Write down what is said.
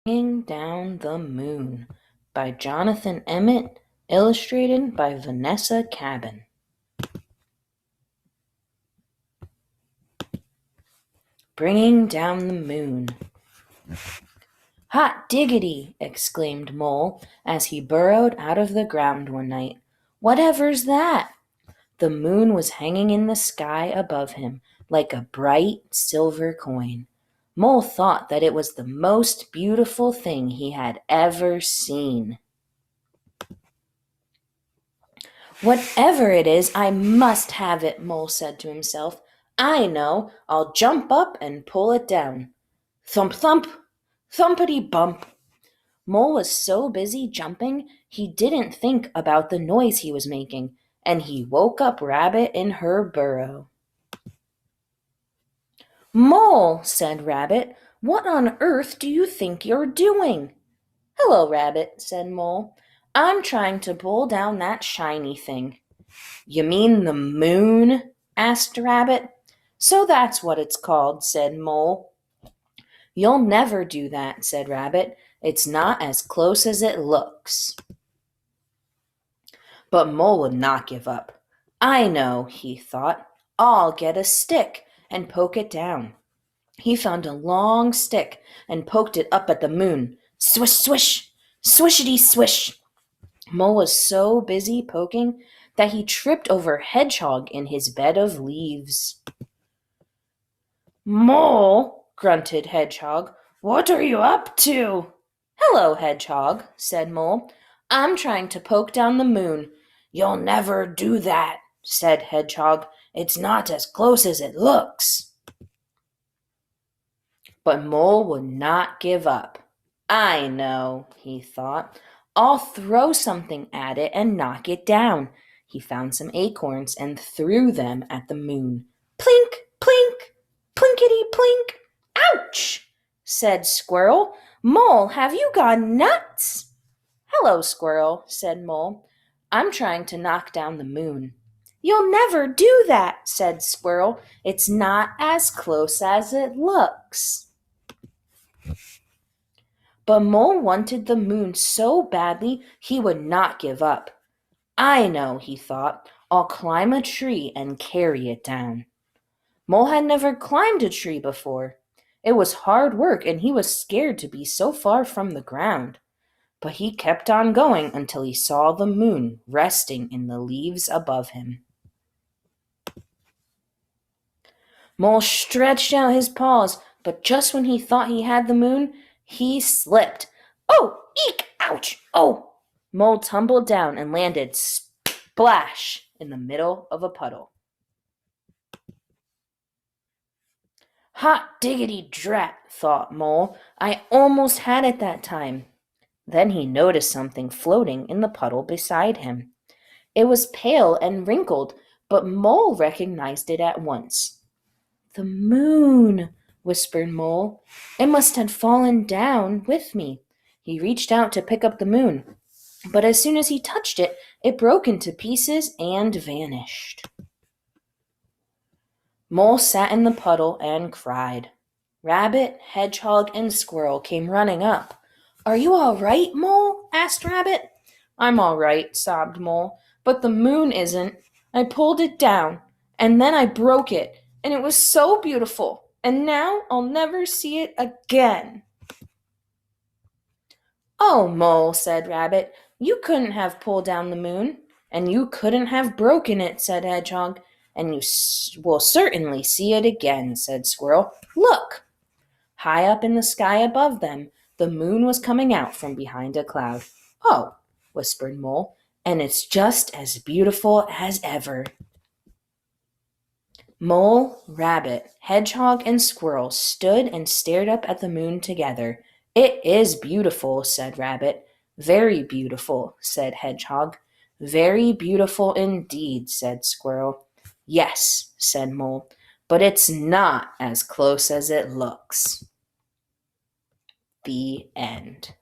Bringing Down the Moon by Jonathan Emmett, illustrated by Vanessa Cabin. Bringing Down the Moon. "Hot diggity!" exclaimed Mole as he burrowed out of the ground one night. "Whatever's that?" The moon was hanging in the sky above him like a bright silver coin. Mole thought that it was the most beautiful thing he had ever seen. "Whatever it is, I must have it," Mole said to himself. "I know, I'll jump up and pull it down." Thump, thump, thumpity bump. Mole was so busy jumping, he didn't think about the noise he was making, and he woke up Rabbit in her burrow. "Mole," said Rabbit, "what on earth do you think you're doing?" "Hello, Rabbit," said Mole. "I'm trying to pull down that shiny thing." "You mean the moon?" asked Rabbit. "So that's what it's called," said Mole. "You'll never do that," said Rabbit. "It's not as close as it looks." But Mole would not give up. "I know," he thought. "I'll get a stick and poke it down." He found a long stick and poked it up at the moon. Swish, swish, swishity, swish. Mole was so busy poking that he tripped over Hedgehog in his bed of leaves. "Mole," grunted Hedgehog, "what are you up to?" "Hello, Hedgehog," said Mole. "I'm trying to poke down the moon." "You'll never do that," said Hedgehog. "It's not as close as it looks." But Mole would not give up. "I know," he thought. "I'll throw something at it and knock it down." He found some acorns and threw them at the moon. Plink, plink, plinkety plink. "Ouch!" said Squirrel. "Mole, have you gone nuts?" "Hello, Squirrel," said Mole. "I'm trying to knock down the moon." "You'll never do that," said Squirrel. "It's not as close as it looks." But Mole wanted the moon so badly he would not give up. "I know," he thought. "I'll climb a tree and carry it down." Mole had never climbed a tree before. It was hard work, and he was scared to be so far from the ground. But he kept on going until he saw the moon resting in the leaves above him. Mole stretched out his paws, but just when he thought he had the moon, he slipped. "Oh, eek! Ouch! Oh!" Mole tumbled down and landed splash in the middle of a puddle. "Hot diggity drat," thought Mole. "I almost had it that time." Then he noticed something floating in the puddle beside him. It was pale and wrinkled, but Mole recognized it at once. "The moon," whispered Mole. "It must have fallen down with me." He reached out to pick up the moon, but as soon as he touched it, it broke into pieces and vanished. Mole sat in the puddle and cried. Rabbit, Hedgehog, and Squirrel came running up. "Are you all right, Mole?" asked Rabbit. "I'm all right," sobbed Mole, "but the moon isn't. I pulled it down, and then I broke it, and it was so beautiful, and now I'll never see it again." "Oh, Mole," said Rabbit, "you couldn't have pulled down the moon." "And you couldn't have broken it," said Hedgehog. "And you will certainly see it again," said Squirrel. "Look!" High up in the sky above them, the moon was coming out from behind a cloud. "Oh," whispered Mole, "and it's just as beautiful as ever." Mole, Rabbit, Hedgehog, and Squirrel stood and stared up at the moon together. "It is beautiful," said Rabbit. "Very beautiful," said Hedgehog. "Very beautiful indeed," said Squirrel. "Yes," said Mole, "but it's not as close as it looks." The end.